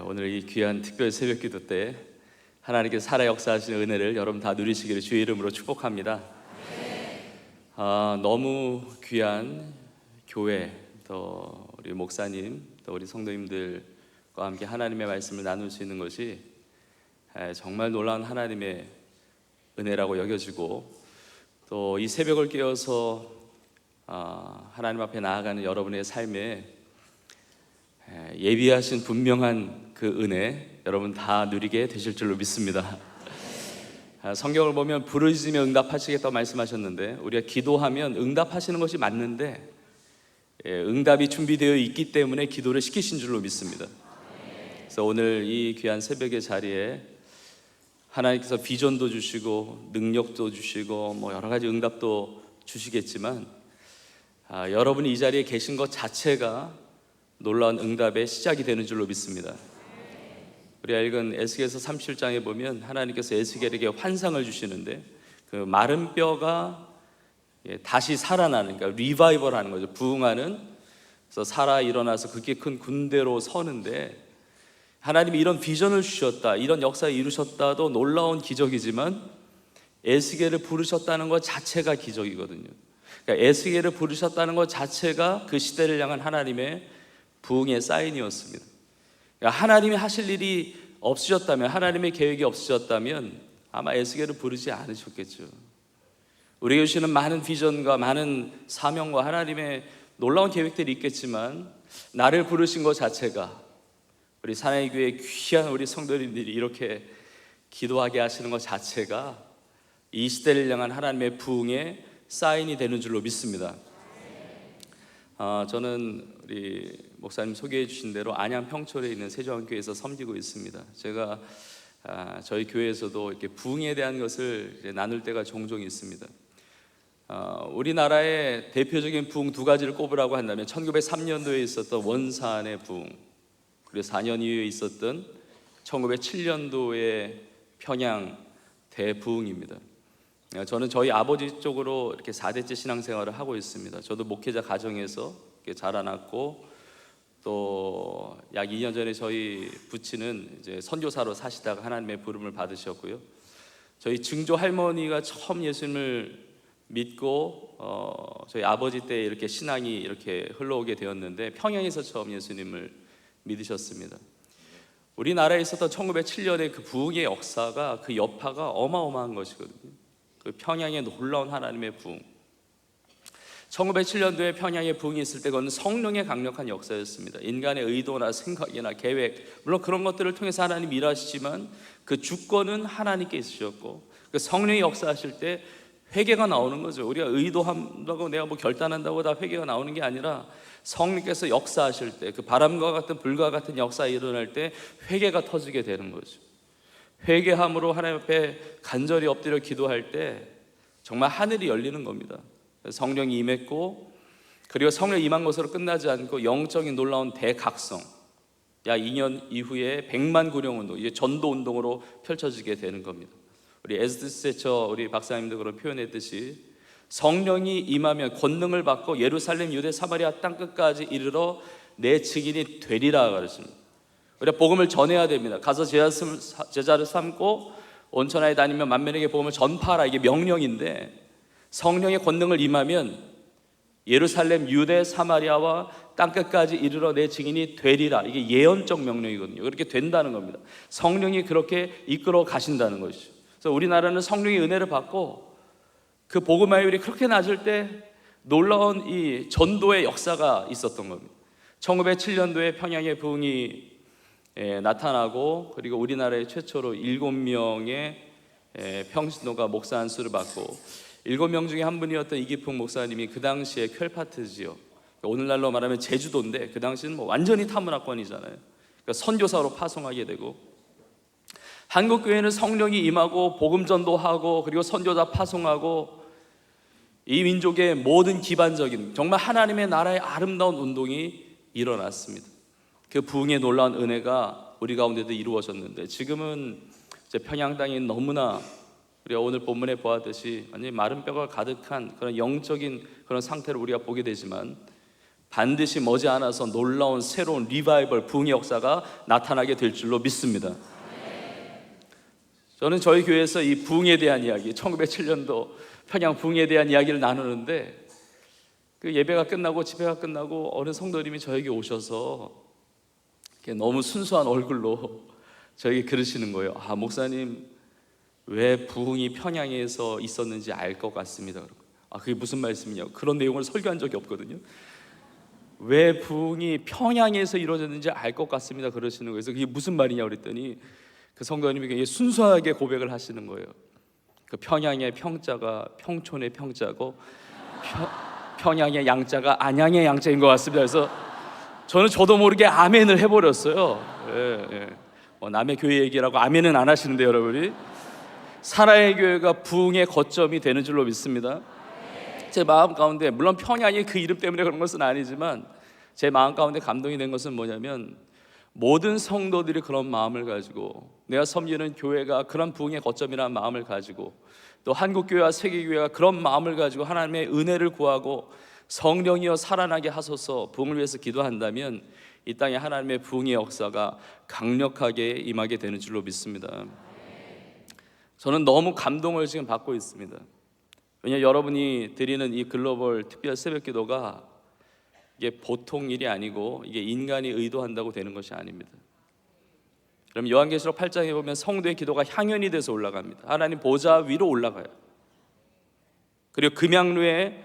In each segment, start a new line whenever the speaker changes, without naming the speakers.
오늘 이 귀한 특별 새벽기도 때 하나님께서 살아 역사하시는 은혜를 여러분 다 누리시기를 주의 이름으로 축복합니다. 너무 귀한 교회, 또 우리 목사님, 또 우리 성도님들과 함께 하나님의 말씀을 나눌 수 있는 것이 정말 놀라운 하나님의 은혜라고 여겨지고, 또 이 새벽을 깨어서 하나님 앞에 나아가는 여러분의 삶에 예비하신 분명한 그 은혜 여러분 다 누리게 되실 줄로 믿습니다. 성경을 보면 부르짖으며 응답하시겠다고 말씀하셨는데, 우리가 기도하면 응답하시는 것이 맞는데 응답이 준비되어 있기 때문에 기도를 시키신 줄로 믿습니다. 그래서 오늘 이 귀한 새벽의 자리에 하나님께서 비전도 주시고 능력도 주시고 여러 가지 응답도 주시겠지만 여러분이 이 자리에 계신 것 자체가 놀라운 응답의 시작이 되는 줄로 믿습니다. 우리가 읽은 에스겔서 37장에 보면 하나님께서 에스겔에게 환상을 주시는데, 그 마른 뼈가 다시 살아나는, 그러니까 리바이벌하는 거죠. 부흥하는. 그래서 살아 일어나서 그렇게 큰 군대로 서는데, 하나님이 이런 비전을 주셨다, 이런 역사를 이루셨다도 놀라운 기적이지만 에스겔을 부르셨다는 것 자체가 기적이거든요. 그러니까 에스겔을 부르셨다는 것 자체가 그 시대를 향한 하나님의 부흥의 사인이었습니다. 그러니까 하나님이 하실 일이 없으셨다면, 하나님의 계획이 없으셨다면 아마 에스겔을 부르지 않으셨겠죠. 우리에게 주시는 많은 비전과 많은 사명과 하나님의 놀라운 계획들이 있겠지만, 나를 부르신 것 자체가, 우리 사랑의 교회 귀한 우리 성도님들이 이렇게 기도하게 하시는 것 자체가 이 시대를 향한 하나님의 부흥의 사인이 되는 줄로 믿습니다. 저는 우리 목사님 소개해 주신 대로 안양 평촌에 있는 세종교회에서 섬기고 있습니다. 제가 저희 교회에서도 이렇게 부흥에 대한 것을 이제 나눌 때가 종종 있습니다. 우리나라의 대표적인 부흥 두 가지를 꼽으라고 한다면 1903년도에 있었던 원산의 부흥, 그리고 4년 이후에 있었던 1907년도의 평양 대부흥입니다. 저는 저희 아버지 쪽으로 이렇게 4대째 신앙생활을 하고 있습니다. 저도 목회자 가정에서 이렇게 자라났고, 또 약 2년 전에 저희 부친은 이제 선교사로 사시다가 하나님의 부름을 받으셨고요. 저희 증조 할머니가 처음 예수님을 믿고 저희 아버지 때 이렇게 신앙이 이렇게 흘러오게 되었는데, 평양에서 처음 예수님을 믿으셨습니다. 우리나라에 있었던 1907년의 그 부흥의 역사가, 그 여파가 어마어마한 것이거든요. 그 평양의 놀라운 하나님의 부흥, 1907년도에 평양의 부흥이 있을 때 그건 성령의 강력한 역사였습니다. 인간의 의도나 생각이나 계획, 물론 그런 것들을 통해서 하나님 일하시지만 그 주권은 하나님께 있으셨고, 그 성령이 역사하실 때 회개가 나오는 거죠. 우리가 의도한다고 내가 결단한다고 다 회개가 나오는 게 아니라, 성령께서 역사하실 때, 그 바람과 같은 불과 같은 역사가 일어날 때 회개가 터지게 되는 거죠. 회개함으로 하나님 앞에 간절히 엎드려 기도할 때 정말 하늘이 열리는 겁니다. 성령이 임했고, 그리고 성령이 임한 것으로 끝나지 않고 영적인 놀라운 대각성, 약 2년 이후에 100만 구령운동, 이제 전도운동으로 펼쳐지게 되는 겁니다. 우리 에스더세처 우리 박사님도 그런 표현했듯이, 성령이 임하면 권능을 받고 예루살렘, 유대, 사마리아 땅 끝까지 이르러 내 증인이 되리라 그랬습니다. 우리가 복음을 전해야 됩니다. 가서 제자를 삼고 온천하에 다니며 만민에게 복음을 전파하라, 이게 명령인데, 성령의 권능을 임하면 예루살렘, 유대, 사마리아와 땅끝까지 이르러 내 증인이 되리라, 이게 예언적 명령이거든요. 그렇게 된다는 겁니다. 성령이 그렇게 이끌어 가신다는 것이죠. 그래서 우리나라는 성령의 은혜를 받고 그 복음화율이 그렇게 낮을 때 놀라운 이 전도의 역사가 있었던 겁니다. 1907년도에 평양의 부흥이 나타나고, 그리고 우리나라의 최초로 7명의 평신도가 목사 안수를 받고, 7명 중에 한 분이었던 이기풍 목사님이 그 당시에 퀼파트지요, 오늘날로 말하면 제주도인데 그 당시는 완전히 타문화권이잖아요. 그러니까 선교사로 파송하게 되고, 한국교회는 성령이 임하고 복음 전도하고 그리고 선교사 파송하고, 이 민족의 모든 기반적인 정말 하나님의 나라의 아름다운 운동이 일어났습니다. 그 부흥의 놀라운 은혜가 우리 가운데도 이루어졌는데, 지금은 이제 평양 땅이 너무나 우리가 오늘 본문에 보았듯이 완전히 마른 뼈가 가득한 그런 영적인 그런 상태를 우리가 보게 되지만, 반드시 머지않아서 놀라운 새로운 리바이벌 부흥의 역사가 나타나게 될 줄로 믿습니다. 저는 저희 교회에서 이 부흥에 대한 이야기, 1907년도 평양 부흥에 대한 이야기를 나누는데, 그 예배가 끝나고 집회가 끝나고 어느 성도님이 저에게 오셔서 너무 순수한 얼굴로 저에게 그러시는 거예요. 아, 목사님, 왜 부흥이 평양에서 있었는지 알 것 같습니다. 아, 그게 무슨 말씀이냐고. 그런 내용을 설교한 적이 없거든요. 왜 부흥이 평양에서 이루어졌는지 알 것 같습니다 그러시는 거예요. 그래서 그게 무슨 말이냐고 그랬더니 그 성도님이 굉장히 순수하게 고백을 하시는 거예요. 그 평양의 평자가 평촌의 평자고 평양의 양자가 안양의 양자인 것 같습니다. 그래서 저도 모르게 아멘을 해버렸어요. 예. 남의 교회 얘기라고 아멘은 안 하시는데 여러분이 사라의 교회가 부흥의 거점이 되는 줄로 믿습니다. 제 마음 가운데, 물론 평양이 그 이름 때문에 그런 것은 아니지만 제 마음 가운데 감동이 된 것은 뭐냐면, 모든 성도들이 그런 마음을 가지고, 내가 섬기는 교회가 그런 부흥의 거점이라는 마음을 가지고, 또 한국교회와 세계교회가 그런 마음을 가지고 하나님의 은혜를 구하고 성령이여 살아나게 하소서 부흥을 위해서 기도한다면 이 땅에 하나님의 부흥의 역사가 강력하게 임하게 되는 줄로 믿습니다. 저는 너무 감동을 지금 받고 있습니다. 왜냐하면 여러분이 드리는 이 글로벌 특별 새벽기도가 이게 보통 일이 아니고 이게 인간이 의도한다고 되는 것이 아닙니다. 그럼 요한계시록 8장에 보면 성도의 기도가 향연이 돼서 올라갑니다. 하나님 보좌 위로 올라가요. 그리고 금양루에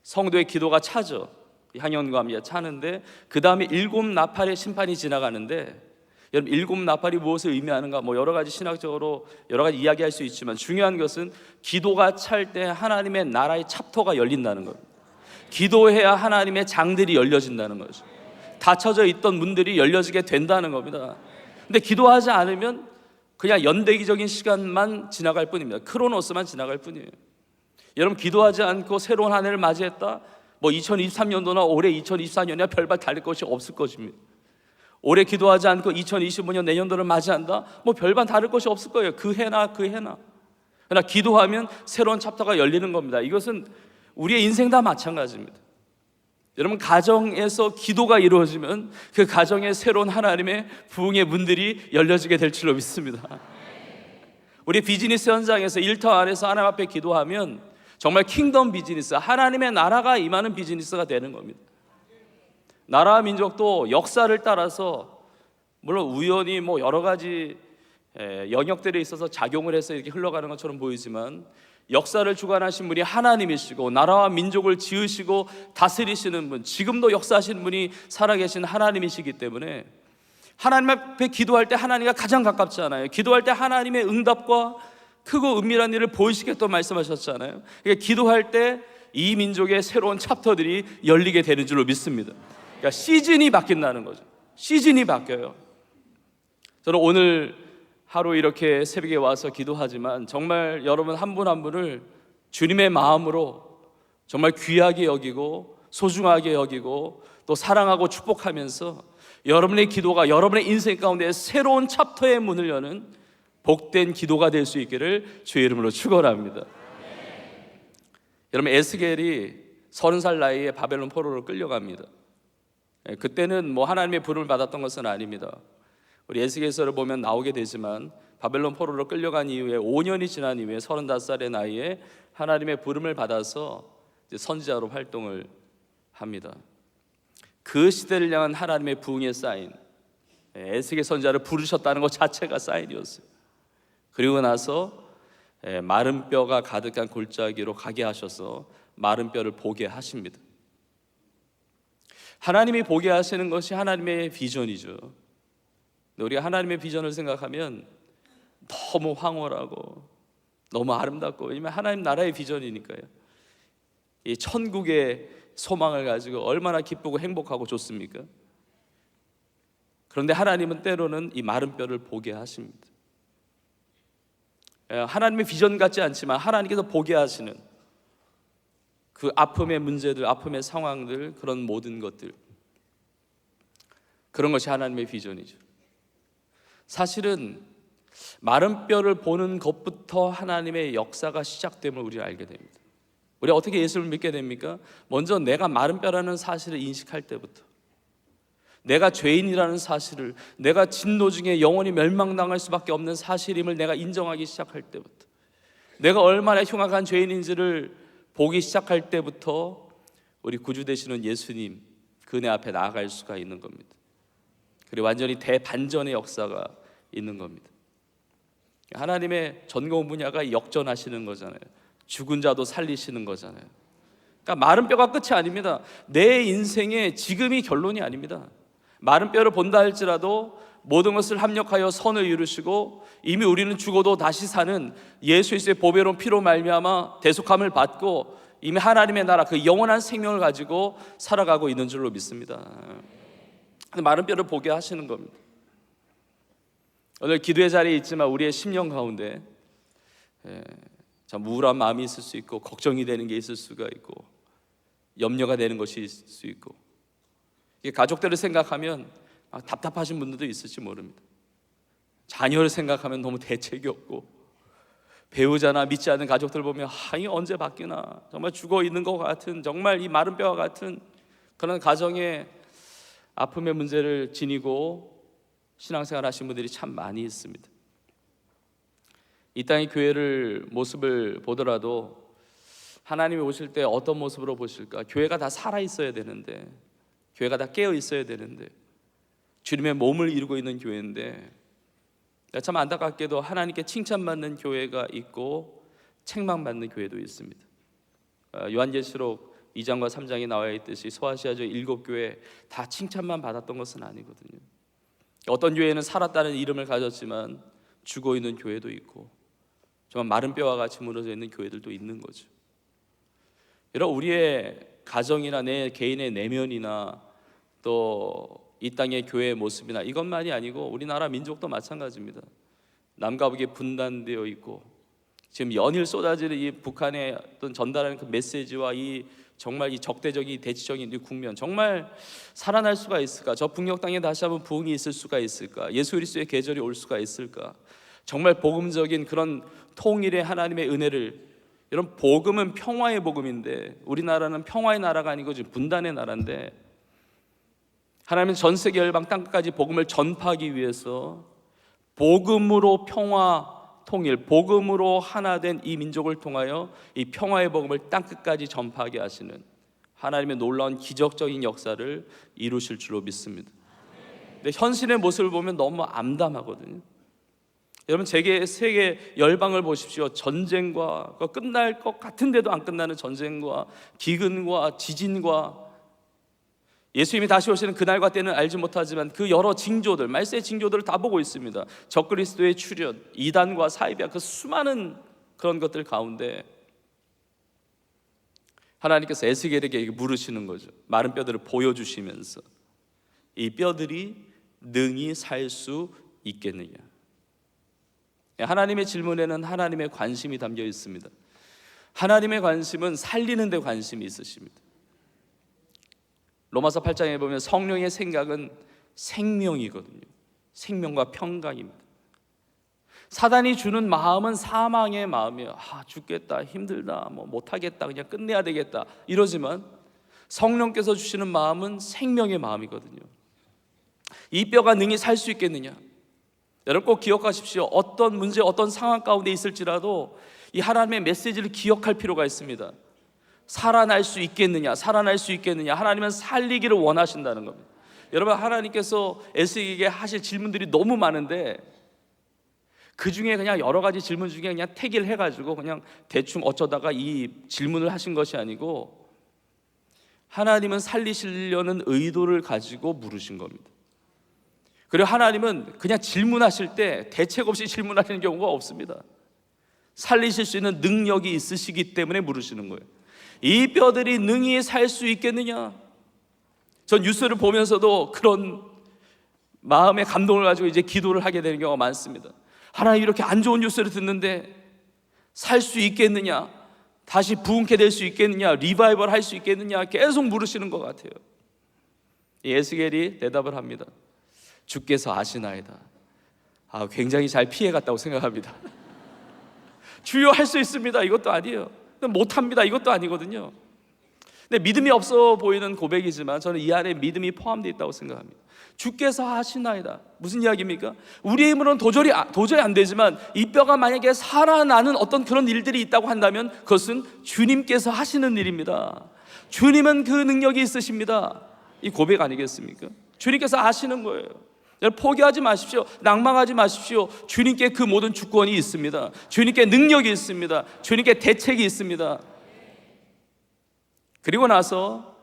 성도의 기도가 차죠. 향연과 함께 차는데 그 다음에 7나팔의 심판이 지나가는데, 여러분 7나팔이 무엇을 의미하는가, 여러 가지 신학적으로 여러 가지 이야기할 수 있지만 중요한 것은 기도가 찰 때 하나님의 나라의 찹터가 열린다는 겁니다. 기도해야 하나님의 장들이 열려진다는 거죠. 닫혀져 있던 문들이 열려지게 된다는 겁니다. 근데 기도하지 않으면 그냥 연대기적인 시간만 지나갈 뿐입니다. 크로노스만 지나갈 뿐이에요. 여러분 기도하지 않고 새로운 한 해를 맞이했다? 2023년도나 올해 2024년이나 별반 다를 것이 없을 것입니다. 올해 기도하지 않고 2025년 내년도를 맞이한다? 별반 다를 것이 없을 거예요. 그 해나. 그러나 기도하면 새로운 챕터가 열리는 겁니다. 이것은 우리의 인생 다 마찬가지입니다. 여러분 가정에서 기도가 이루어지면 그 가정에 새로운 하나님의 부흥의 문들이 열려지게 될 줄로 믿습니다. 우리 비즈니스 현장에서 일터 안에서 하나님 앞에 기도하면 정말 킹덤 비즈니스, 하나님의 나라가 임하는 비즈니스가 되는 겁니다. 나라와 민족도 역사를 따라서 물론 우연히 여러 가지 영역들에 있어서 작용을 해서 이렇게 흘러가는 것처럼 보이지만 역사를 주관하신 분이 하나님이시고 나라와 민족을 지으시고 다스리시는 분, 지금도 역사하시는 분이 살아계신 하나님이시기 때문에 하나님 앞에 기도할 때 하나님과 가장 가깝잖아요. 기도할 때 하나님의 응답과 크고 은밀한 일을 보이시게 또 말씀하셨잖아요. 그러니까 기도할 때 이 민족의 새로운 챕터들이 열리게 되는 줄로 믿습니다. 그러니까 시즌이 바뀐다는 거죠. 시즌이 바뀌어요. 저는 오늘 하루 이렇게 새벽에 와서 기도하지만 정말 여러분 한 분 한 분을 주님의 마음으로 정말 귀하게 여기고 소중하게 여기고 또 사랑하고 축복하면서 여러분의 기도가 여러분의 인생 가운데 새로운 챕터의 문을 여는 복된 기도가 될 수 있기를 주의 이름으로 축원합니다. 여러분 에스겔이 30살 나이에 바벨론 포로로 끌려갑니다. 그때는 하나님의 부름을 받았던 것은 아닙니다. 우리 에스겔서를 보면 나오게 되지만 바벨론 포로로 끌려간 이후에 5년이 지난 이후에 35살의 나이에 하나님의 부름을 받아서 선지자로 활동을 합니다. 그 시대를 향한 하나님의 부흥의 사인, 에스겔 선지자를 부르셨다는 것 자체가 사인이었어요. 그리고 나서 마른 뼈가 가득한 골짜기로 가게 하셔서 마른 뼈를 보게 하십니다. 하나님이 보게 하시는 것이 하나님의 비전이죠. 우리가 하나님의 비전을 생각하면 너무 황홀하고 너무 아름답고, 왜냐하면 하나님 나라의 비전이니까요. 이 천국의 소망을 가지고 얼마나 기쁘고 행복하고 좋습니까? 그런데 하나님은 때로는 이 마른 뼈를 보게 하십니다. 하나님의 비전 같지 않지만 하나님께서 보게 하시는 그 아픔의 문제들, 아픔의 상황들, 그런 모든 것들, 그런 것이 하나님의 비전이죠. 사실은 마른 뼈를 보는 것부터 하나님의 역사가 시작됨을 우리가 알게 됩니다. 우리가 어떻게 예수를 믿게 됩니까? 먼저 내가 마른 뼈라는 사실을 인식할 때부터, 내가 죄인이라는 사실을, 내가 진노 중에 영원히 멸망당할 수밖에 없는 사실임을 내가 인정하기 시작할 때부터, 내가 얼마나 흉악한 죄인인지를 보기 시작할 때부터 우리 구주 되시는 예수님 그네 앞에 나아갈 수가 있는 겁니다. 그리고 완전히 대반전의 역사가 있는 겁니다. 하나님의 전공 분야가 역전하시는 거잖아요. 죽은 자도 살리시는 거잖아요. 그러니까 마른 뼈가 끝이 아닙니다. 내 인생의 지금이 결론이 아닙니다. 마른 뼈를 본다 할지라도 모든 것을 합력하여 선을 이루시고 이미 우리는 죽어도 다시 사는 예수 그리스도의 보배로운 피로 말미암아 대속함을 받고 이미 하나님의 나라 그 영원한 생명을 가지고 살아가고 있는 줄로 믿습니다. 마른 뼈를 보게 하시는 겁니다. 오늘 기도의 자리에 있지만 우리의 심령 가운데 참 우울한 마음이 있을 수 있고 걱정이 되는 게 있을 수가 있고 염려가 되는 것이 있을 수 있고, 가족들을 생각하면 답답하신 분들도 있을지 모릅니다. 자녀를 생각하면 너무 대책이 없고, 배우자나 믿지 않는 가족들 보면 이게 언제 바뀌나, 정말 죽어 있는 것 같은, 정말 이 마른 뼈와 같은 그런 가정의 아픔의 문제를 지니고 신앙생활 하신 분들이 참 많이 있습니다. 이 땅의 교회를 모습을 보더라도 하나님이 오실 때 어떤 모습으로 보실까? 교회가 다 살아 있어야 되는데, 교회가 다 깨어 있어야 되는데, 주님의 몸을 이루고 있는 교회인데, 참 안타깝게도 하나님께 칭찬받는 교회가 있고 책망받는 교회도 있습니다. 요한계시록 2장과 3장에 나와 있듯이 소아시아적 7교회 다 칭찬만 받았던 것은 아니거든요. 어떤 교회는 살았다는 이름을 가졌지만 죽어 있는 교회도 있고, 정말 마른 뼈와 같이 무너져 있는 교회들도 있는 거죠. 이런 우리의 가정이나 내 개인의 내면이나 또 이 땅의 교회의 모습이나 이것만이 아니고 우리나라 민족도 마찬가지입니다. 남과 북이 분단되어 있고 지금 연일 쏟아지는 이 북한의 어떤 전달하는 그 메시지와 이 정말 이 적대적인 대치적인 이 국면, 정말 살아날 수가 있을까? 저 북녘 땅에 다시 한번 부흥이 있을 수가 있을까? 예수 그리스도의 계절이 올 수가 있을까? 정말 복음적인 그런 통일의 하나님의 은혜를, 이런 복음은 평화의 복음인데 우리나라는 평화의 나라가 아니고 지금 분단의 나라인데, 하나님은 전 세계 열방 땅끝까지 복음을 전파하기 위해서 복음으로 평화 통일, 복음으로 하나 된 이 민족을 통하여 이 평화의 복음을 땅끝까지 전파하게 하시는 하나님의 놀라운 기적적인 역사를 이루실 줄로 믿습니다. 근데 현실의 모습을 보면 너무 암담하거든요. 여러분, 세계 열방을 보십시오. 전쟁과 끝날 것 같은데도 안 끝나는 전쟁과 기근과 지진과, 예수님이 다시 오시는 그날과 때는 알지 못하지만 그 여러 징조들, 말세의 징조들을 다 보고 있습니다. 적그리스도의 출현, 이단과 사이비와 그 수많은 그런 것들 가운데 하나님께서 에스겔에게 물으시는 거죠. 마른 뼈들을 보여주시면서 이 뼈들이 능히 살 수 있겠느냐. 하나님의 질문에는 하나님의 관심이 담겨 있습니다. 하나님의 관심은 살리는 데 관심이 있으십니다. 로마서 8장에 보면 성령의 생각은 생명이거든요. 생명과 평강입니다. 사단이 주는 마음은 사망의 마음이에요. 죽겠다, 힘들다, 못하겠다, 그냥 끝내야 되겠다 이러지만 성령께서 주시는 마음은 생명의 마음이거든요. 이 뼈가 능히 살 수 있겠느냐? 여러분 꼭 기억하십시오. 어떤 문제, 어떤 상황 가운데 있을지라도 이 하나님의 메시지를 기억할 필요가 있습니다. 살아날 수 있겠느냐, 살아날 수 있겠느냐. 하나님은 살리기를 원하신다는 겁니다. 여러분, 하나님께서 에스겔에게 하실 질문들이 너무 많은데 그 중에 그냥 여러 가지 질문 중에 그냥 택일 해가지고 그냥 대충 어쩌다가 이 질문을 하신 것이 아니고, 하나님은 살리시려는 의도를 가지고 물으신 겁니다. 그리고 하나님은 그냥 질문하실 때 대책 없이 질문하시는 경우가 없습니다. 살리실 수 있는 능력이 있으시기 때문에 물으시는 거예요. 이 뼈들이 능히 살 수 있겠느냐? 전 뉴스를 보면서도 그런 마음의 감동을 가지고 이제 기도를 하게 되는 경우가 많습니다. 하나님, 이렇게 안 좋은 뉴스를 듣는데 살 수 있겠느냐? 다시 부흥케 될 수 있겠느냐? 리바이벌 할 수 있겠느냐? 계속 물으시는 것 같아요. 에스겔이 대답을 합니다. 주께서 아시나이다. 굉장히 잘 피해갔다고 생각합니다. 주여, 할 수 있습니다. 이것도 아니에요. 못합니다 이것도 아니거든요. 근데 믿음이 없어 보이는 고백이지만 저는 이 안에 믿음이 포함되어 있다고 생각합니다. 주께서 하시나이다. 무슨 이야기입니까? 우리의 힘으로는 도저히 안 되지만 이 뼈가 만약에 살아나는 어떤 그런 일들이 있다고 한다면 그것은 주님께서 하시는 일입니다. 주님은 그 능력이 있으십니다. 이 고백 아니겠습니까? 주님께서 아시는 거예요. 포기하지 마십시오. 낭망하지 마십시오. 주님께 그 모든 주권이 있습니다. 주님께 능력이 있습니다. 주님께 대책이 있습니다. 그리고 나서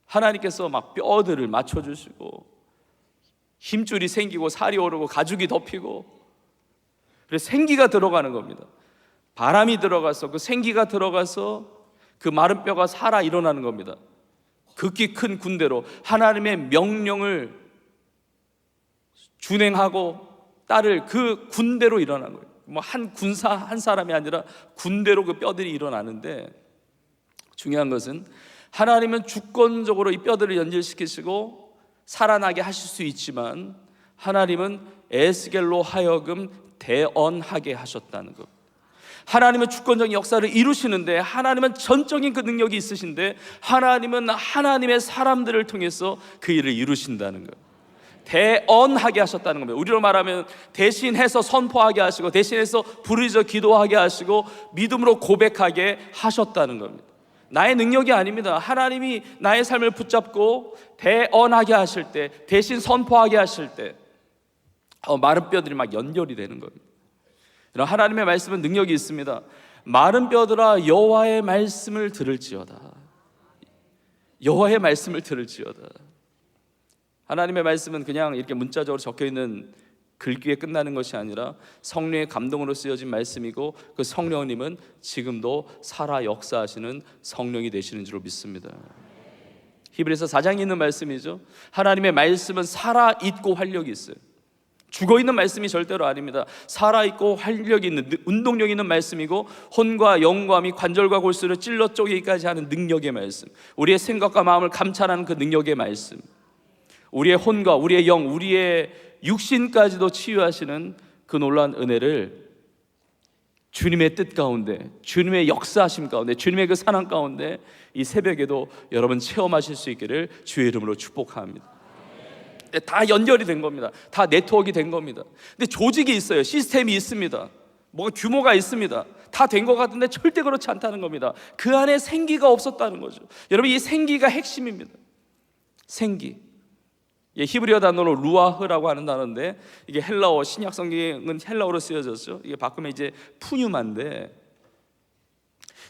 하나님께서 막 뼈들을 맞춰주시고 힘줄이 생기고 살이 오르고 가죽이 덮이고 그래서 생기가 들어가는 겁니다. 바람이 들어가서 그 생기가 들어가서 그 마른 뼈가 살아 일어나는 겁니다. 극히 큰 군대로 하나님의 명령을 준행하고 따를 그 군대로 일어난 거예요. 뭐 한 군사 한 사람이 아니라 군대로 그 뼈들이 일어나는데 중요한 것은 하나님은 주권적으로 이 뼈들을 연결시키시고 살아나게 하실 수 있지만 하나님은 에스겔로 하여금 대언하게 하셨다는 것. 하나님은 주권적인 역사를 이루시는데 하나님은 전적인 그 능력이 있으신데 하나님은 하나님의 사람들을 통해서 그 일을 이루신다는 것. 대언하게 하셨다는 겁니다. 우리로 말하면 대신해서 선포하게 하시고 대신해서 부르짖어 기도하게 하시고 믿음으로 고백하게 하셨다는 겁니다. 나의 능력이 아닙니다. 하나님이 나의 삶을 붙잡고 대언하게 하실 때, 대신 선포하게 하실 때 마른 뼈들이 막 연결이 되는 겁니다. 하나님의 말씀은 능력이 있습니다. 마른 뼈들아 여호와의 말씀을 들을지어다. 여호와의 말씀을 들을지어다. 하나님의 말씀은 그냥 이렇게 문자적으로 적혀있는 글귀에 끝나는 것이 아니라 성령의 감동으로 쓰여진 말씀이고 그 성령님은 지금도 살아 역사하시는 성령이 되시는 줄로 믿습니다. 히브리서 4장에 있는 말씀이죠. 하나님의 말씀은 살아있고 활력이 있어요. 죽어있는 말씀이 절대로 아닙니다. 살아있고 활력이 있는 운동력 있는 말씀이고 혼과 영과 및 관절과 골수를 찔러 쪼개기까지 하는 능력의 말씀, 우리의 생각과 마음을 감찰하는 그 능력의 말씀, 우리의 혼과 우리의 영, 우리의 육신까지도 치유하시는 그 놀라운 은혜를 주님의 뜻 가운데, 주님의 역사하심 가운데, 주님의 그 사랑 가운데 이 새벽에도 여러분 체험하실 수 있기를 주의 이름으로 축복합니다. 다 연결이 된 겁니다. 다 네트워크가 된 겁니다. 근데 조직이 있어요. 시스템이 있습니다. 뭐가 규모가 있습니다. 다 된 것 같은데 절대 그렇지 않다는 겁니다. 그 안에 생기가 없었다는 거죠. 여러분 이 생기가 핵심입니다. 생기. 히브리어 단어로 루아흐라고 하는 단어인데 이게 헬라어, 신약 성경은 헬라어로 쓰여졌죠. 이게 바꾸면 이제 푸뉴마인데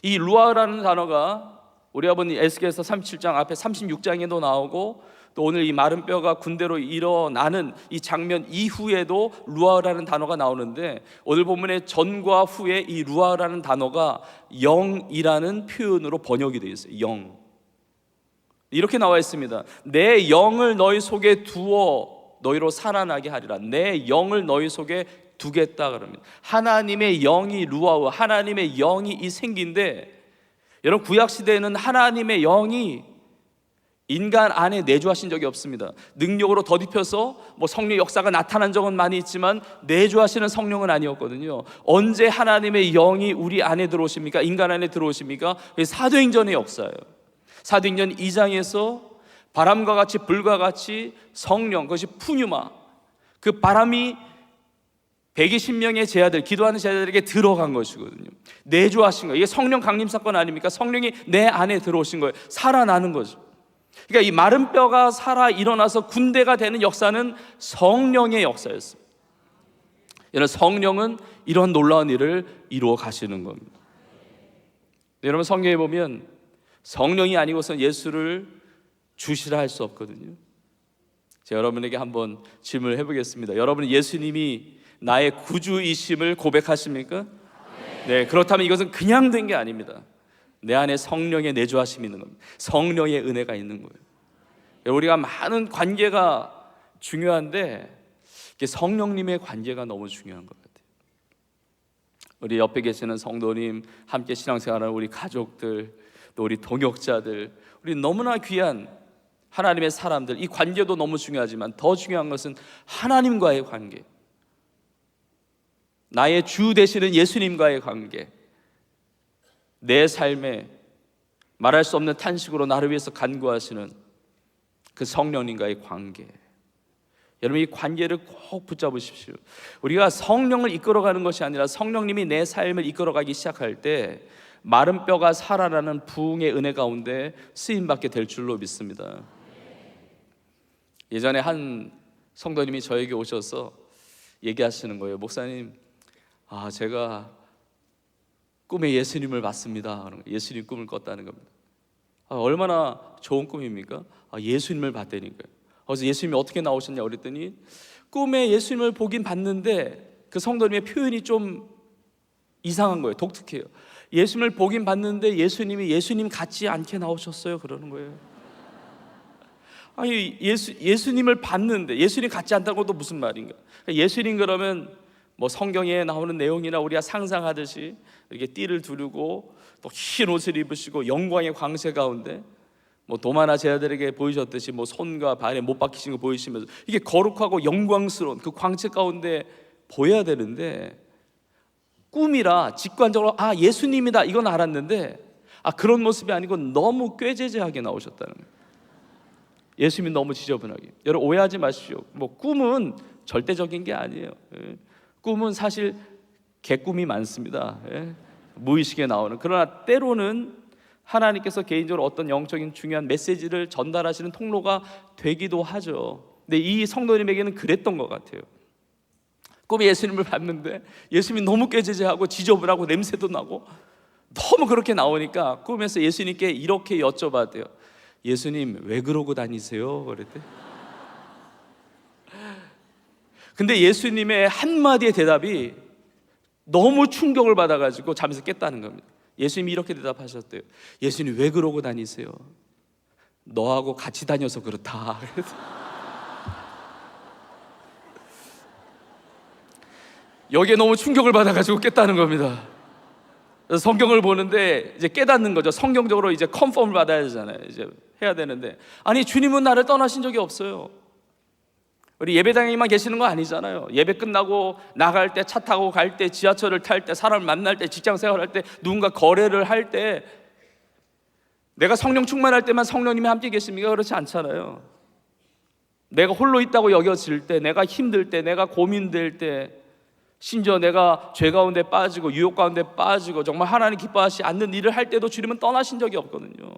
이 루아흐라는 단어가 우리 아버님 에스겔서 37장 앞에 36장에도 나오고 또 오늘 이 마른 뼈가 군대로 일어나는 이 장면 이후에도 루아흐라는 단어가 나오는데 오늘 본문의 전과 후에 이 루아흐라는 단어가 영이라는 표현으로 번역이 되어 있어요. 영. 이렇게 나와 있습니다. 내 영을 너희 속에 두어 너희로 살아나게 하리라. 내 영을 너희 속에 두겠다 그럽니다. 하나님의 영이 루아흐, 하나님의 영이 이 생기인데 여러분 구약 시대에는 하나님의 영이 인간 안에 내주하신 적이 없습니다. 능력으로 덧입혀서 성령의 역사가 나타난 적은 많이 있지만 내주하시는 성령은 아니었거든요. 언제 하나님의 영이 우리 안에 들어오십니까? 인간 안에 들어오십니까? 사도행전의 역사예요. 사도행전 2장에서 바람과 같이 불과 같이 성령, 그것이 푸뉴마, 그 바람이 120명의 제자들, 기도하는 제자들에게 들어간 것이거든요. 내주하신 거예요. 이게 성령 강림 사건 아닙니까? 성령이 내 안에 들어오신 거예요. 살아나는 거죠. 그러니까 이 마른 뼈가 살아 일어나서 군대가 되는 역사는 성령의 역사였습니다. 여러분 성령은 이런 놀라운 일을 이루어 가시는 겁니다. 여러분 성경에 보면 성령이 아니고선 예수를 주시라 할 수 없거든요. 제가 여러분에게 한번 질문을 해보겠습니다. 여러분은 예수님이 나의 구주이심을 고백하십니까? 네, 그렇다면 이것은 그냥 된 게 아닙니다. 내 안에 성령의 내주하심이 있는 겁니다. 성령의 은혜가 있는 거예요. 우리가 많은 관계가 중요한데 성령님의 관계가 너무 중요한 것 같아요. 우리 옆에 계시는 성도님, 함께 신앙생활하는 우리 가족들, 또 우리 동역자들, 우리 너무나 귀한 하나님의 사람들, 이 관계도 너무 중요하지만 더 중요한 것은 하나님과의 관계, 나의 주 되시는 예수님과의 관계, 내 삶에 말할 수 없는 탄식으로 나를 위해서 간구하시는 그 성령님과의 관계, 여러분 이 관계를 꼭 붙잡으십시오. 우리가 성령을 이끌어가는 것이 아니라 성령님이 내 삶을 이끌어가기 시작할 때 마른 뼈가 살아나는 부흥의 은혜 가운데 쓰임받게 될 줄로 믿습니다. 예전에 한 성도님이 저에게 오셔서 얘기하시는 거예요. 목사님, 제가 꿈에 예수님을 봤습니다. 예수님 꿈을 꿨다는 겁니다. 얼마나 좋은 꿈입니까? 예수님을 봤다니까요. 그래서 예수님이 어떻게 나오셨냐고 그랬더니 꿈에 예수님을 보긴 봤는데 그 성도님의 표현이 좀 이상한 거예요. 독특해요. 예수님을 보긴 봤는데 예수님이 예수님 같지 않게 나오셨어요. 그러는 거예요. 아니 예수님을 봤는데 예수님 같지 않다는 것도 무슨 말인가? 예수님 그러면 뭐 성경에 나오는 내용이나 우리가 상상하듯이 이렇게 띠를 두르고 또 흰 옷을 입으시고 영광의 광채 가운데 뭐 도마나 제자들에게 보이셨듯이 뭐 손과 발에 못 박히신 거 보이시면서 이게 거룩하고 영광스러운 그 광채 가운데 보여야 되는데 꿈이라 직관적으로 예수님이다 이건 알았는데 그런 모습이 아니고 너무 꾀죄죄하게 나오셨다는 거예요. 예수님이 너무 지저분하게. 여러분 오해하지 마십시오. 뭐 꿈은 절대적인 게 아니에요. 꿈은 사실 개꿈이 많습니다. 무의식에 나오는. 그러나 때로는 하나님께서 개인적으로 어떤 영적인 중요한 메시지를 전달하시는 통로가 되기도 하죠. 근데 이 성도님에게는 그랬던 것 같아요. 꿈에 예수님을 봤는데 예수님이 너무 꾀죄죄하고 지저분하고 냄새도 나고 너무 그렇게 나오니까 꿈에서 예수님께 이렇게 여쭤봤대요. 예수님 왜 그러고 다니세요? 그랬대. 근데 예수님의 한마디의 대답이 너무 충격을 받아가지고 잠에서 깼다는 겁니다. 예수님이 이렇게 대답하셨대요. 예수님 왜 그러고 다니세요? 너하고 같이 다녀서 그렇다. 여기에 너무 충격을 받아가지고 깼다는 겁니다. 그래서 성경을 보는데 이제 깨닫는 거죠. 성경적으로 이제 컨펌을 받아야 되잖아요. 이제 해야 되는데 주님은 나를 떠나신 적이 없어요. 우리 예배당에만 계시는 거 아니잖아요. 예배 끝나고 나갈 때, 차 타고 갈 때, 지하철을 탈 때, 사람을 만날 때, 직장 생활할 때, 누군가 거래를 할 때 내가 성령 충만할 때만 성령님이 함께 계십니까? 그렇지 않잖아요. 내가 홀로 있다고 여겨질 때, 내가 힘들 때, 내가 고민될 때, 심지어 내가 죄 가운데 빠지고 유혹 가운데 빠지고 정말 하나님 기뻐하시지 않는 일을 할 때도 주님은 떠나신 적이 없거든요.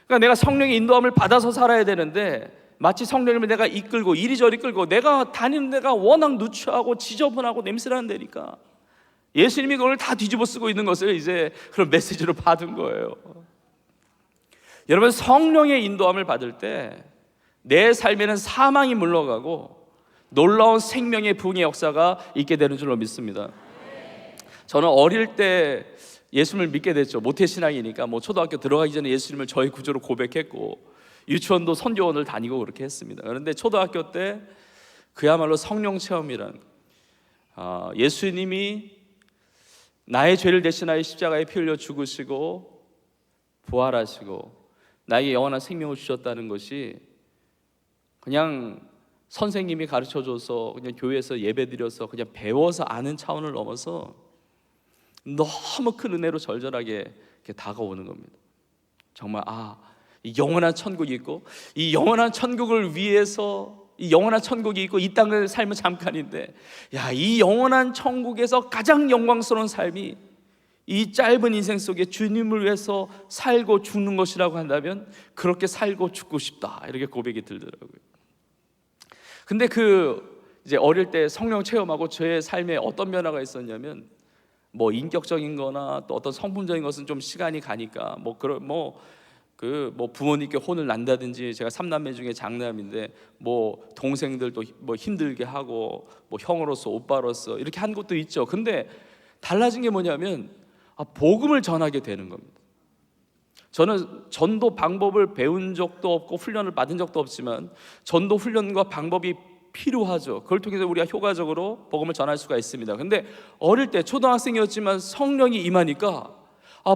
그러니까 내가 성령의 인도함을 받아서 살아야 되는데 마치 성령님을 내가 이끌고 이리저리 끌고 내가 다니는 데가 워낙 누추하고 지저분하고 냄새나는 데니까 예수님이 그걸 다 뒤집어 쓰고 있는 것을 이제 그런 메시지로 받은 거예요. 여러분 성령의 인도함을 받을 때 내 삶에는 사망이 물러가고 놀라운 생명의 부흥의 역사가 있게 되는 줄로 믿습니다. 저는 어릴 때 예수님을 믿게 됐죠. 모태신앙이니까 뭐 초등학교 들어가기 전에 예수님을 저의 구주로 고백했고 유치원도 선교원을 다니고 그렇게 했습니다. 그런데 초등학교 때 그야말로 성령 체험이란 예수님이 나의 죄를 대신하여 십자가에 피 흘려 죽으시고 부활하시고 나에게 영원한 생명을 주셨다는 것이 그냥 선생님이 가르쳐줘서 그냥 교회에서 예배드려서 그냥 배워서 아는 차원을 넘어서 너무 큰 은혜로 절절하게 이렇게 다가오는 겁니다. 정말 이 영원한 천국이 있고 이 영원한 천국을 위해서 이 영원한 천국이 있고 이 땅을 삶은 잠깐인데 이 영원한 천국에서 가장 영광스러운 삶이 이 짧은 인생 속에 주님을 위해서 살고 죽는 것이라고 한다면 그렇게 살고 죽고 싶다 이렇게 고백이 들더라고요. 근데 이제 어릴 때 성령 체험하고 저의 삶에 어떤 변화가 있었냐면 뭐 인격적인 거나 또 어떤 성품적인 것은 좀 시간이 가니까 부모님께 혼을 난다든지 제가 3남매 중에 장남인데 뭐 동생들도 뭐 힘들게 하고 뭐 형으로서 오빠로서 이렇게 한 것도 있죠. 근데 달라진 게 뭐냐면 복음을 전하게 되는 겁니다. 저는 전도 방법을 배운 적도 없고 훈련을 받은 적도 없지만 전도 훈련과 방법이 필요하죠. 그걸 통해서 우리가 효과적으로 복음을 전할 수가 있습니다. 근데 어릴 때 초등학생이었지만 성령이 임하니까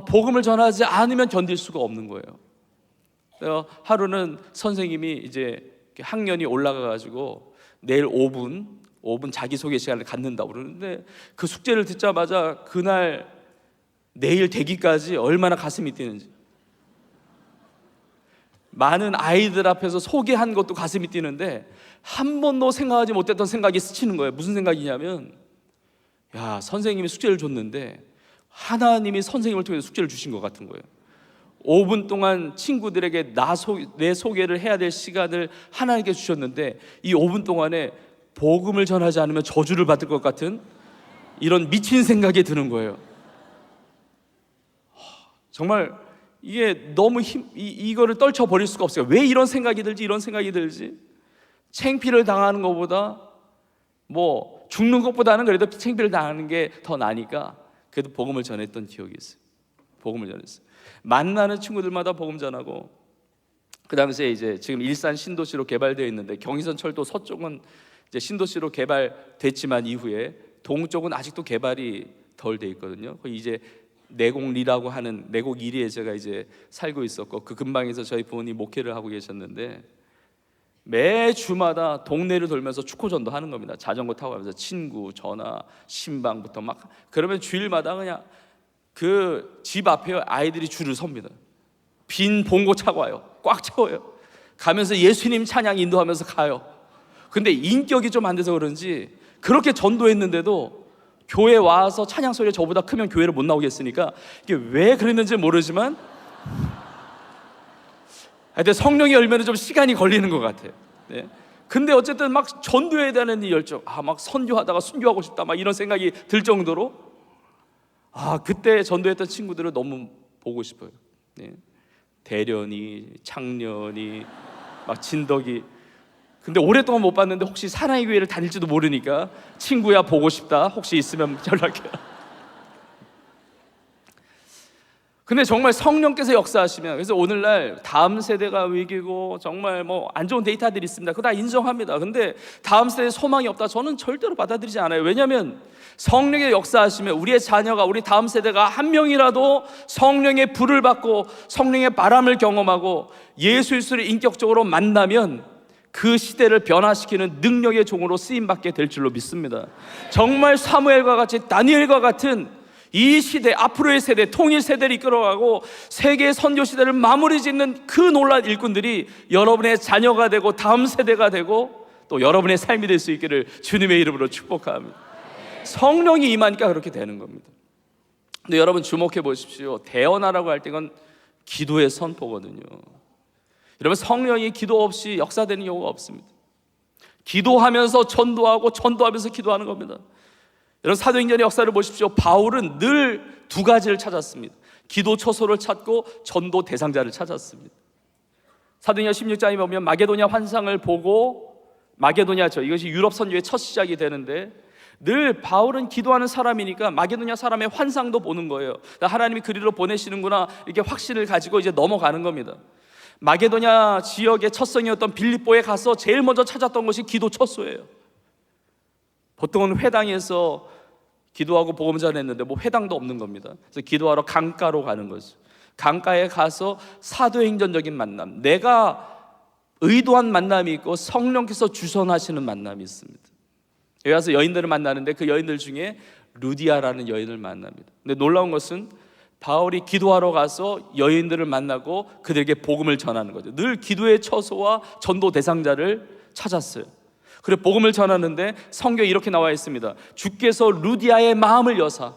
복음을 전하지 않으면 견딜 수가 없는 거예요. 하루는 선생님이 이제 학년이 올라가가지고 내일 5분 자기소개 시간을 갖는다고 그러는데 그 숙제를 듣자마자 그날 내일 되기까지 얼마나 가슴이 뛰는지. 많은 아이들 앞에서 소개한 것도 가슴이 뛰는데 한 번도 생각하지 못했던 생각이 스치는 거예요. 무슨 생각이냐면, 야, 선생님이 숙제를 줬는데 하나님이 선생님을 통해서 숙제를 주신 것 같은 거예요. 5분 동안 친구들에게 내 소개를 해야 될 시간을 하나님께 주셨는데 이 5분 동안에 복음을 전하지 않으면 저주를 받을 것 같은 이런 미친 생각이 드는 거예요. 정말 이게 너무 이거를 떨쳐버릴 수가 없어요. 왜 이런 생각이 들지? 창피를 당하는 것보다 뭐 죽는 것보다는 그래도 창피를 당하는 게 더 나니까 그래도 복음을 전했던 기억이 있어요. 복음을 전했어요. 만나는 친구들마다 복음 전하고, 그 당시에 이제 지금 일산 신도시로 개발되어 있는데 경의선 철도 서쪽은 이제 신도시로 개발됐지만 이후에 동쪽은 아직도 개발이 덜 돼 있거든요. 이제 내곡리라고 하는 내곡 1리에 제가 이제 살고 있었고 그 근방에서 저희 부모님 목회를 하고 계셨는데 매 주마다 동네를 돌면서 축구전도 하는 겁니다. 자전거 타고 가면서 친구, 전화, 신방부터 막. 그러면 주일마다 그냥 그 집 앞에 아이들이 줄을 섭니다. 빈 봉고 차고 와요. 꽉 채워요. 가면서 예수님 찬양 인도하면서 가요. 근데 인격이 좀 안 돼서 그런지 그렇게 전도했는데도 교회 와서 찬양 소리가 저보다 크면 교회를 못 나오겠으니까 이게 왜 그랬는지 모르지만 하여튼 성령이 열면 좀 시간이 걸리는 것 같아요. 네. 근데 어쨌든 막 전도해야 되는 이 열정, 막 선교하다가 순교하고 싶다, 막 이런 생각이 들 정도로 그때 전도했던 친구들을 너무 보고 싶어요. 네. 대련이, 창련이, 막 진덕이. 근데 오랫동안 못 봤는데 혹시 사랑의 교회를 다닐지도 모르니까 친구야 보고 싶다, 혹시 있으면 연락해요. 근데 정말 성령께서 역사하시면, 그래서 오늘날 다음 세대가 위기고 정말 뭐 안 좋은 데이터들이 있습니다. 그거 다 인정합니다. 근데 다음 세대에 소망이 없다, 저는 절대로 받아들이지 않아요. 왜냐하면 성령의 역사하시면 우리의 자녀가, 우리 다음 세대가 한 명이라도 성령의 불을 받고 성령의 바람을 경험하고 예수 그리스도를 인격적으로 만나면 그 시대를 변화시키는 능력의 종으로 쓰임받게 될 줄로 믿습니다. 정말 사무엘과 같이, 다니엘과 같은 이 시대, 앞으로의 세대, 통일 세대를 이끌어가고 세계 선교 시대를 마무리 짓는 그 놀라운 일꾼들이 여러분의 자녀가 되고 다음 세대가 되고 또 여러분의 삶이 될 수 있기를 주님의 이름으로 축복합니다. 성령이 임하니까 그렇게 되는 겁니다. 근데 여러분 주목해 보십시오. 대언하라고 할 때 이건 기도의 선포거든요. 여러분 성령이 기도 없이 역사되는 경우가 없습니다. 기도하면서 전도하고 전도하면서 기도하는 겁니다. 여러분 사도행전의 역사를 보십시오. 바울은 늘 두 가지를 찾았습니다. 기도 처소를 찾고 전도 대상자를 찾았습니다. 사도행전 16장에 보면 마게도냐 환상을 보고, 마게도냐죠, 이것이 유럽 선교의 첫 시작이 되는데 늘 바울은 기도하는 사람이니까 마게도냐 사람의 환상도 보는 거예요. 하나님이 그리로 보내시는구나, 이렇게 확신을 가지고 이제 넘어가는 겁니다. 마게도냐 지역의 첫 성이었던 빌립보에 가서 제일 먼저 찾았던 것이 기도 처소예요. 보통은 회당에서 기도하고 복음 전했는데 뭐 회당도 없는 겁니다. 그래서 기도하러 강가로 가는 거죠. 강가에 가서 사도행전적인 만남, 내가 의도한 만남이 있고 성령께서 주선하시는 만남이 있습니다. 여기 와서 여인들을 만나는데 그 여인들 중에 루디아라는 여인을 만납니다. 근데 놀라운 것은 바울이 기도하러 가서 여인들을 만나고 그들에게 복음을 전하는 거죠. 늘 기도의 처소와 전도 대상자를 찾았어요. 그리고 복음을 전하는데 성경에 이렇게 나와 있습니다. 주께서 루디아의 마음을 여사,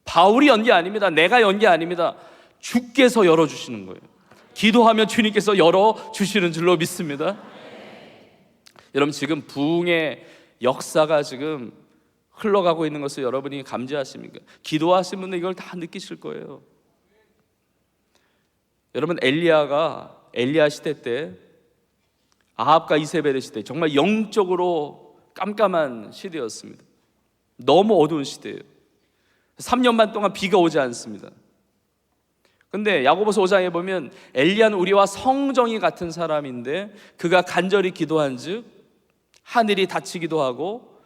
바울이 연 게 아닙니다. 내가 연 게 아닙니다. 주께서 열어주시는 거예요. 기도하면 주님께서 열어주시는 줄로 믿습니다. 여러분 지금 부흥의 역사가 지금 흘러가고 있는 것을 여러분이 감지하십니까? 기도하신 분은 이걸 다 느끼실 거예요. 여러분 엘리야 시대 때, 아합과 이세벨의 시대, 정말 영적으로 깜깜한 시대였습니다. 너무 어두운 시대예요. 3년 반 동안 비가 오지 않습니다. 근데 야고보서 5장에 보면 엘리야는 우리와 성정이 같은 사람인데 그가 간절히 기도한즉 하늘이 닫히기도 하고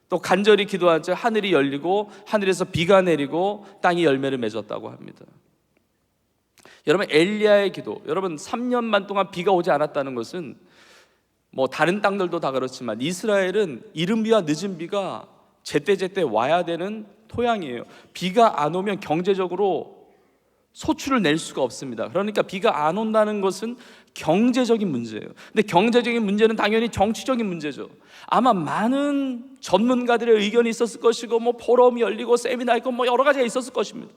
또 간절히 기도한즉 하늘이 열리고 하늘에서 비가 내리고 땅이 열매를 맺었다고 합니다. 여러분 엘리야의 기도, 여러분 3년 반 동안 비가 오지 않았다는 것은 뭐 다른 땅들도 다 그렇지만 이스라엘은 이른 비와 늦은 비가 제때제때 와야 되는 토양이에요. 비가 안 오면 경제적으로 소출을 낼 수가 없습니다. 그러니까 비가 안 온다는 것은 경제적인 문제예요. 근데 경제적인 문제는 당연히 정치적인 문제죠. 아마 많은 전문가들의 의견이 있었을 것이고, 뭐 포럼이 열리고 세미나 있고 뭐 여러 가지가 있었을 것입니다.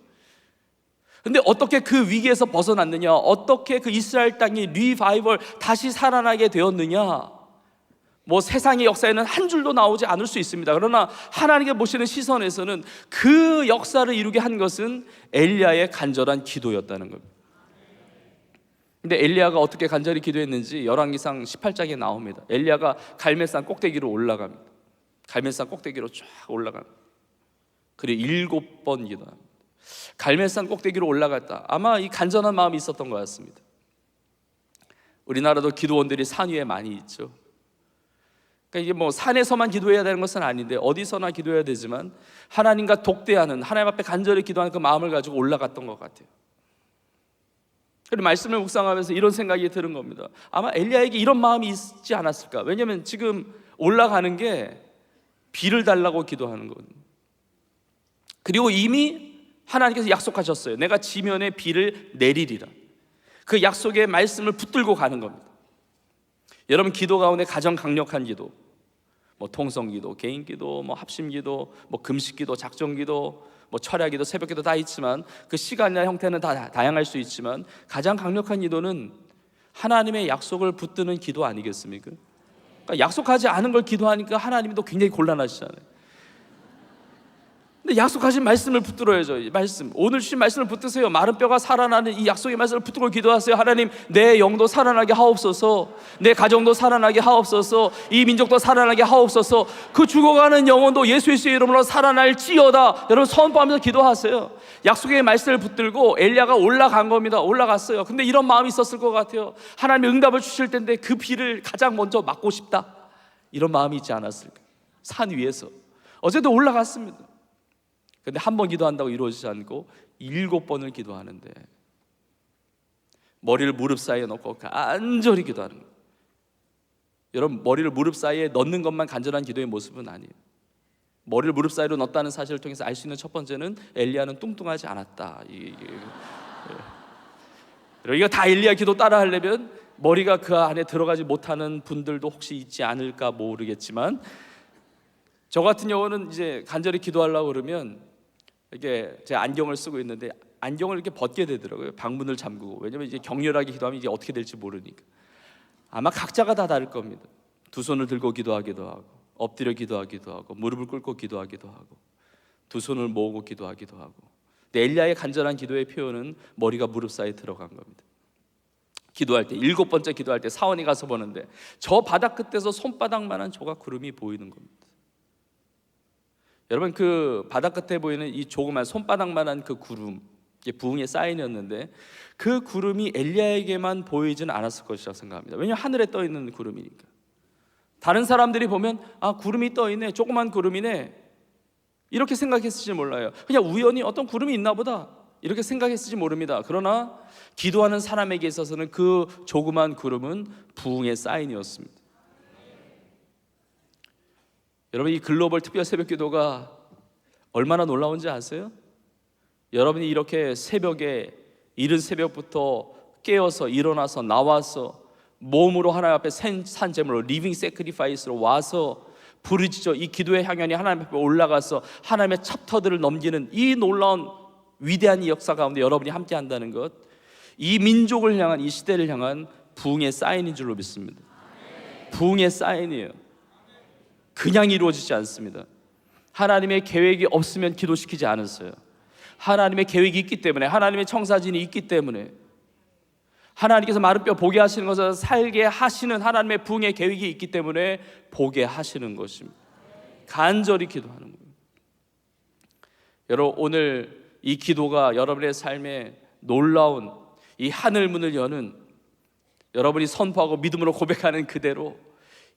근데 어떻게 그 위기에서 벗어났느냐? 어떻게 그 이스라엘 땅이 리바이벌 다시 살아나게 되었느냐? 뭐 세상의 역사에는 한 줄도 나오지 않을 수 있습니다. 그러나 하나님께 보시는 시선에서는 그 역사를 이루게 한 것은 엘리야의 간절한 기도였다는 겁니다. 근데 엘리야가 어떻게 간절히 기도했는지 열왕기상 18장에 나옵니다. 엘리야가 갈멜산 꼭대기로 올라갑니다. 갈멜산 꼭대기로 쫙 올라갑니다. 그리고 7번 기도합니다. 갈멜산 꼭대기로 올라갔다. 아마 이 간절한 마음이 있었던 것 같습니다. 우리나라도 기도원들이 산 위에 많이 있죠. 그러니까 이게 뭐 산에서만 기도해야 되는 것은 아닌데 어디서나 기도해야 되지만 하나님과 독대하는, 하나님 앞에 간절히 기도하는 그 마음을 가지고 올라갔던 것 같아요. 그리고 말씀을 묵상하면서 이런 생각이 드는 겁니다. 아마 엘리야에게 이런 마음이 있지 않았을까? 왜냐하면 지금 올라가는 게 비를 달라고 기도하는 거거든요. 그리고 이미 하나님께서 약속하셨어요. 내가 지면에 비를 내리리라. 그 약속의 말씀을 붙들고 가는 겁니다. 여러분, 기도 가운데 가장 강력한 기도, 뭐 통성기도, 개인기도, 뭐 합심기도, 뭐 금식기도, 작정기도, 뭐 철야기도, 새벽기도 다 있지만 그 시간이나 형태는 다 다양할 수 있지만 가장 강력한 기도는 하나님의 약속을 붙드는 기도 아니겠습니까? 그러니까 약속하지 않은 걸 기도하니까 하나님이 또 굉장히 곤란하시잖아요. 근데 약속하신 말씀을 붙들어야죠. 이 말씀, 오늘 주신 말씀을 붙드세요. 마른 뼈가 살아나는 이 약속의 말씀을 붙들고 기도하세요. 하나님, 내 영도 살아나게 하옵소서. 내 가정도 살아나게 하옵소서. 이 민족도 살아나게 하옵소서. 그 죽어가는 영혼도 예수 그리스도의 이름으로 살아날지어다. 여러분, 선포하면서 기도하세요. 약속의 말씀을 붙들고 엘리야가 올라간 겁니다. 올라갔어요. 근데 이런 마음이 있었을 것 같아요. 하나님이 응답을 주실 텐데 그 비를 가장 먼저 맞고 싶다, 이런 마음이 있지 않았을까? 산 위에서 어제도 올라갔습니다. 근데 한 번 기도한다고 이루어지지 않고 7번을 기도하는데 머리를 무릎 사이에 넣고 간절히 기도하는 거예요. 여러분, 머리를 무릎 사이에 넣는 것만 간절한 기도의 모습은 아니에요. 머리를 무릎 사이로 넣었다는 사실을 통해서 알 수 있는 첫 번째는 엘리야는 뚱뚱하지 않았다. 이거 다 엘리야 기도 따라 하려면 머리가 그 안에 들어가지 못하는 분들도 혹시 있지 않을까 모르겠지만, 저 같은 경우는 이제 간절히 기도하려고 그러면 이게 제가 안경을 쓰고 있는데 안경을 이렇게 벗게 되더라고요. 방문을 잠그고. 왜냐면 이제 격렬하게 기도하면 이제 어떻게 될지 모르니까. 아마 각자가 다 다를 겁니다. 두 손을 들고 기도하기도 하고, 엎드려 기도하기도 하고, 무릎을 꿇고 기도하기도 하고, 두 손을 모으고 기도하기도 하고. 근데 엘리야의 간절한 기도의 표현은 머리가 무릎 사이에 들어간 겁니다. 기도할 때, 7번째 기도할 때 사원이 가서 보는데 저 바닥 끝에서 손바닥만한 조각 구름이 보이는 겁니다. 여러분, 그 바닥 끝에 보이는 이 조그만 손바닥만한 그 구름, 이게 부흥의 사인이었는데 그 구름이 엘리야에게만 보이지는 않았을 것이라고 생각합니다. 왜냐하면 하늘에 떠 있는 구름이니까. 다른 사람들이 보면 아, 구름이 떠 있네, 조그만 구름이네, 이렇게 생각했을지 몰라요. 그냥 우연히 어떤 구름이 있나 보다, 이렇게 생각했을지 모릅니다. 그러나 기도하는 사람에게 있어서는 그 조그만 구름은 부흥의 사인이었습니다. 여러분, 이 글로벌 특별 새벽 기도가 얼마나 놀라운지 아세요? 여러분이 이렇게 새벽에, 이른 새벽부터 깨어서 일어나서 나와서 몸으로 하나님 앞에 산 제물로 리빙 세크리파이스로 와서 부르짖어 이 기도의 향연이 하나님 앞에 올라가서 하나님의 챕터들을 넘기는 이 놀라운 위대한 이 역사 가운데 여러분이 함께 한다는 것, 이 민족을 향한, 이 시대를 향한 부흥의 사인인 줄로 믿습니다. 부흥의 사인이에요. 그냥 이루어지지 않습니다. 하나님의 계획이 없으면 기도시키지 않았어요. 하나님의 계획이 있기 때문에, 하나님의 청사진이 있기 때문에, 하나님께서 마른 뼈 보게 하시는 것을 살게 하시는 하나님의 부흥의 계획이 있기 때문에 보게 하시는 것입니다. 간절히 기도하는 거예요. 여러분, 오늘 이 기도가 여러분의 삶에 놀라운 이 하늘 문을 여는, 여러분이 선포하고 믿음으로 고백하는 그대로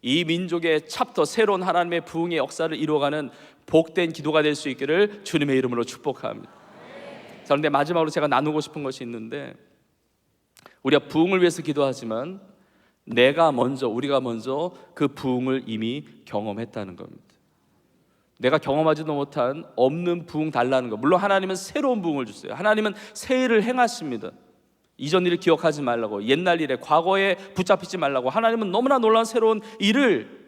이 민족의 챕터, 새로운 하나님의 부흥의 역사를 이루어가는 복된 기도가 될 수 있기를 주님의 이름으로 축복합니다. 그런데 마지막으로 제가 나누고 싶은 것이 있는데, 우리가 부흥을 위해서 기도하지만 우리가 먼저 그 부흥을 이미 경험했다는 겁니다. 내가 경험하지도 못한 없는 부흥 달라는 거. 물론 하나님은 새로운 부흥을 주세요. 하나님은 새 일을 행하십니다. 이전 일을 기억하지 말라고, 옛날 일에, 과거에 붙잡히지 말라고. 하나님은 너무나 놀라운 새로운 일을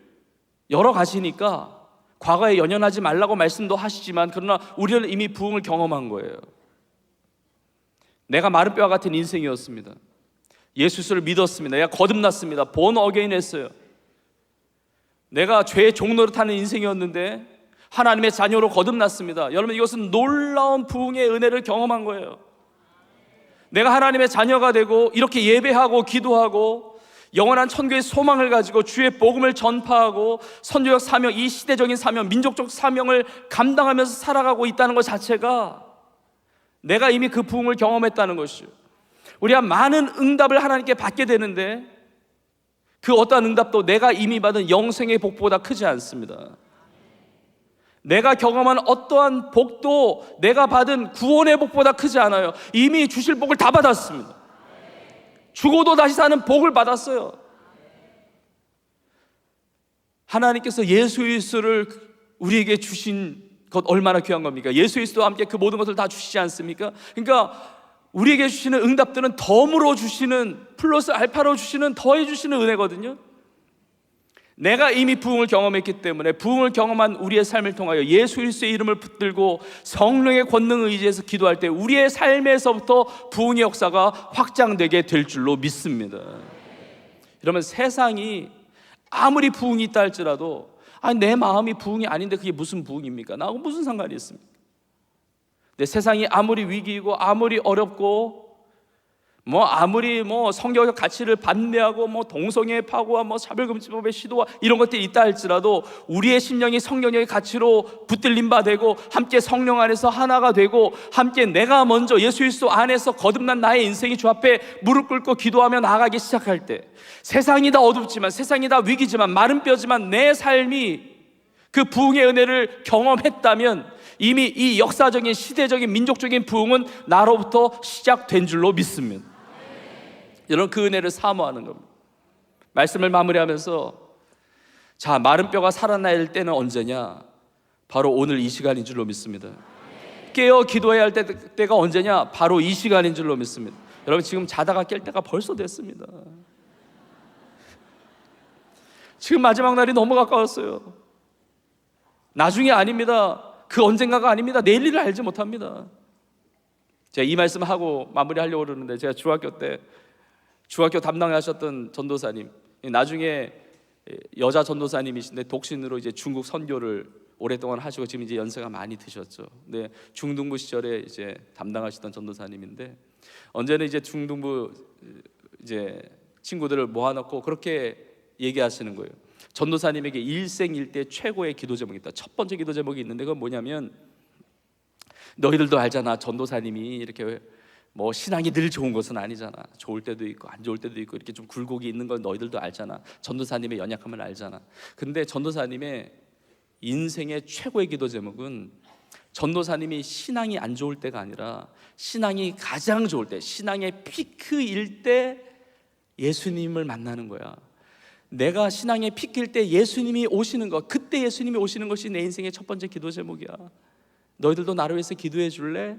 열어가시니까 과거에 연연하지 말라고 말씀도 하시지만, 그러나 우리는 이미 부흥을 경험한 거예요. 내가 마른 뼈와 같은 인생이었습니다. 예수를 믿었습니다. 내가 거듭났습니다. 본 어게인 했어요. 내가 죄의 종노릇하는 인생이었는데 하나님의 자녀로 거듭났습니다. 여러분, 이것은 놀라운 부흥의 은혜를 경험한 거예요. 내가 하나님의 자녀가 되고 이렇게 예배하고 기도하고 영원한 천국의 소망을 가지고 주의 복음을 전파하고 선교적 사명, 이 시대적인 사명, 민족적 사명을 감당하면서 살아가고 있다는 것 자체가 내가 이미 그 부흥을 경험했다는 것이죠. 우리가 많은 응답을 하나님께 받게 되는데 그 어떠한 응답도 내가 이미 받은 영생의 복보다 크지 않습니다. 내가 경험한 어떠한 복도 내가 받은 구원의 복보다 크지 않아요. 이미 주실 복을 다 받았습니다. 죽어도 다시 사는 복을 받았어요. 하나님께서 예수 그리스도를 우리에게 주신 것 얼마나 귀한 겁니까? 예수 그리스도와 함께 그 모든 것을 다 주시지 않습니까? 그러니까 우리에게 주시는 응답들은 덤으로 주시는, 플러스 알파로 주시는, 더해 주시는 은혜거든요. 내가 이미 부흥을 경험했기 때문에 부흥을 경험한 우리의 삶을 통하여 예수 그리스도의 이름을 붙들고 성령의 권능을 의지해서 기도할 때 우리의 삶에서부터 부흥의 역사가 확장되게 될 줄로 믿습니다. 이러면 세상이 아무리 부흥이 있다 할지라도 내 마음이 부흥이 아닌데 그게 무슨 부흥입니까? 나하고 무슨 상관이 있습니까? 내 세상이 아무리 위기이고 아무리 어렵고 아무리 성경적 가치를 반대하고 동성애 파고와 차별금지법의 시도와 이런 것들이 있다 할지라도 우리의 심령이 성경의 가치로 붙들림 바 되고 함께 성령 안에서 하나가 되고 함께 내가 먼저 예수 그리스도 안에서 거듭난 나의 인생이 주 앞에 무릎 꿇고 기도하며 나아가기 시작할 때 세상이 다 어둡지만, 세상이 다 위기지만, 마른 뼈지만 내 삶이 그 부흥의 은혜를 경험했다면 이미 이 역사적인, 시대적인, 민족적인 부흥은 나로부터 시작된 줄로 믿습니다. 여러분, 그 은혜를 사모하는 겁니다. 말씀을 마무리하면서 자, 마른 뼈가 살아날 때는 언제냐? 바로 오늘 이 시간인 줄로 믿습니다. 깨어 기도해야 할 때가 언제냐? 바로 이 시간인 줄로 믿습니다. 여러분, 지금 자다가 깰 때가 벌써 됐습니다. 지금 마지막 날이 너무 가까웠어요. 나중이 아닙니다. 그 언젠가가 아닙니다. 내일 일을 알지 못합니다. 제가 이 말씀하고 마무리하려고 그러는데, 제가 중학교 담당하셨던 전도사님, 나중에 여자 전도사님이신데 독신으로 이제 중국 선교를 오랫동안 하시고 지금 이제 연세가 많이 드셨죠. 근데 중등부 시절에 이제 담당하시던 전도사님인데 언제는 이제 중등부 이제 친구들을 모아놓고 그렇게 얘기하시는 거예요. 전도사님에게 일생일대 최고의 기도 제목이 있다. 첫 번째 기도 제목이 있는데 그건 뭐냐면, 너희들도 알잖아, 전도사님이 이렇게 신앙이 늘 좋은 것은 아니잖아. 좋을 때도 있고 안 좋을 때도 있고 이렇게 좀 굴곡이 있는 건 너희들도 알잖아. 전도사님의 연약함을 알잖아. 근데 전도사님의 인생의 최고의 기도 제목은 전도사님이 신앙이 안 좋을 때가 아니라 신앙이 가장 좋을 때, 신앙의 피크일 때 예수님을 만나는 거야. 내가 신앙의 피크일 때 예수님이 오시는 것, 그때 예수님이 오시는 것이 내 인생의 첫 번째 기도 제목이야. 너희들도 나를 위해서 기도해 줄래?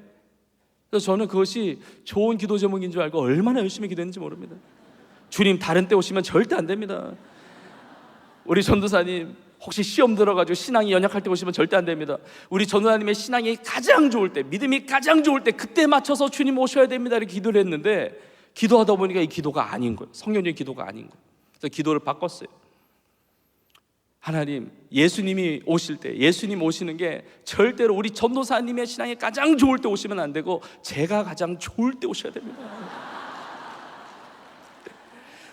그래서 저는 그것이 좋은 기도 제목인 줄 알고 얼마나 열심히 기도했는지 모릅니다. 주님, 다른 때 오시면 절대 안 됩니다. 우리 전도사님 혹시 시험 들어가지고 신앙이 연약할 때 오시면 절대 안 됩니다. 우리 전도사님의 신앙이 가장 좋을 때, 믿음이 가장 좋을 때, 그때 맞춰서 주님 오셔야 됩니다 이렇게 기도를 했는데, 기도하다 보니까 이 기도가 아닌 거예요. 성경적인 기도가 아닌 거예요. 그래서 기도를 바꿨어요. 하나님, 예수님이 오실 때, 예수님 오시는 게 절대로 우리 전도사님의 신앙이 가장 좋을 때 오시면 안 되고 제가 가장 좋을 때 오셔야 됩니다.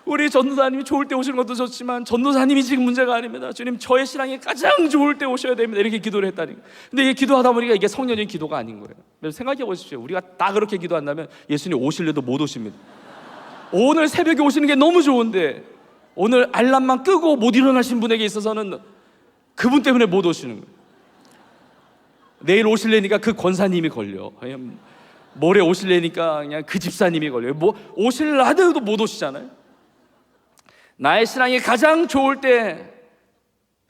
우리 전도사님이 좋을 때 오시는 것도 좋지만 전도사님이 지금 문제가 아닙니다. 주님, 저의 신앙이 가장 좋을 때 오셔야 됩니다 이렇게 기도를 했다니까. 근데 이게 기도하다 보니까 이게 성령적인 기도가 아닌 거예요. 생각해 보십시오. 우리가 다 그렇게 기도한다면 예수님 오실래도 못 오십니다. 오늘 새벽에 오시는 게 너무 좋은데 오늘 알람만 끄고 못 일어나신 분에게 있어서는 그분 때문에 못 오시는 거예요. 내일 오실래니까 그 권사님이 걸려. 모레 오실래니까 그냥 그 집사님이 걸려요. 오실라 하더라도 못 오시잖아요. 나의 신앙이 가장 좋을 때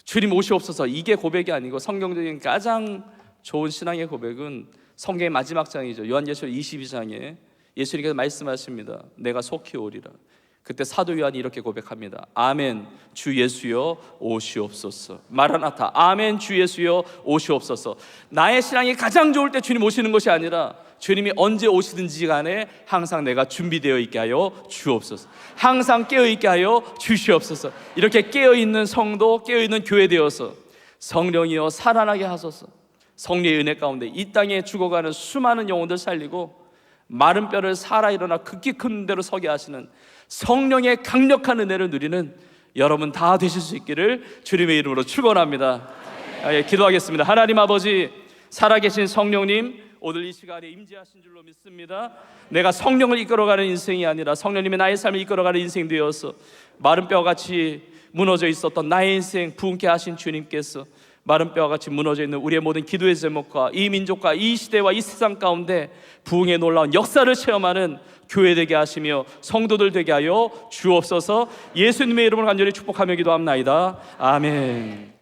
주님 오시옵소서. 이게 고백이 아니고 성경적인 가장 좋은 신앙의 고백은 성경의 마지막 장이죠. 요한계시록 22장에 예수님께서 말씀하십니다. 내가 속히 오리라. 그때 사도 요한이 이렇게 고백합니다. 아멘 주 예수여 오시옵소서. 마라나타. 아멘 주 예수여 오시옵소서. 나의 신앙이 가장 좋을 때 주님 오시는 것이 아니라 주님이 언제 오시든지 간에 항상 내가 준비되어 있게 하여 주옵소서. 항상 깨어있게 하여 주시옵소서. 이렇게 깨어있는 성도, 깨어있는 교회 되어서 성령이여 살아나게 하소서. 성령의 은혜 가운데 이 땅에 죽어가는 수많은 영혼들 살리고 마른 뼈를 살아 일어나 극히 큰 데로 서게 하시는 성령의 강력한 은혜를 누리는 여러분 다 되실 수 있기를 주님의 이름으로 축원합니다. 기도하겠습니다. 하나님 아버지, 살아계신 성령님, 오늘 이 시간에 임재하신 줄로 믿습니다. 내가 성령을 이끌어가는 인생이 아니라 성령님의 나의 삶을 이끌어가는 인생 되어서 마른 뼈같이 무너져 있었던 나의 인생 부흥케 하신 주님께서 마른 뼈와 같이 무너져 있는 우리의 모든 기도의 제목과 이 민족과 이 시대와 이 세상 가운데 부흥의 놀라운 역사를 체험하는 교회 되게 하시며 성도들 되게 하여 주옵소서. 예수님의 이름으로 간절히 축복하며 기도합나이다. 아멘.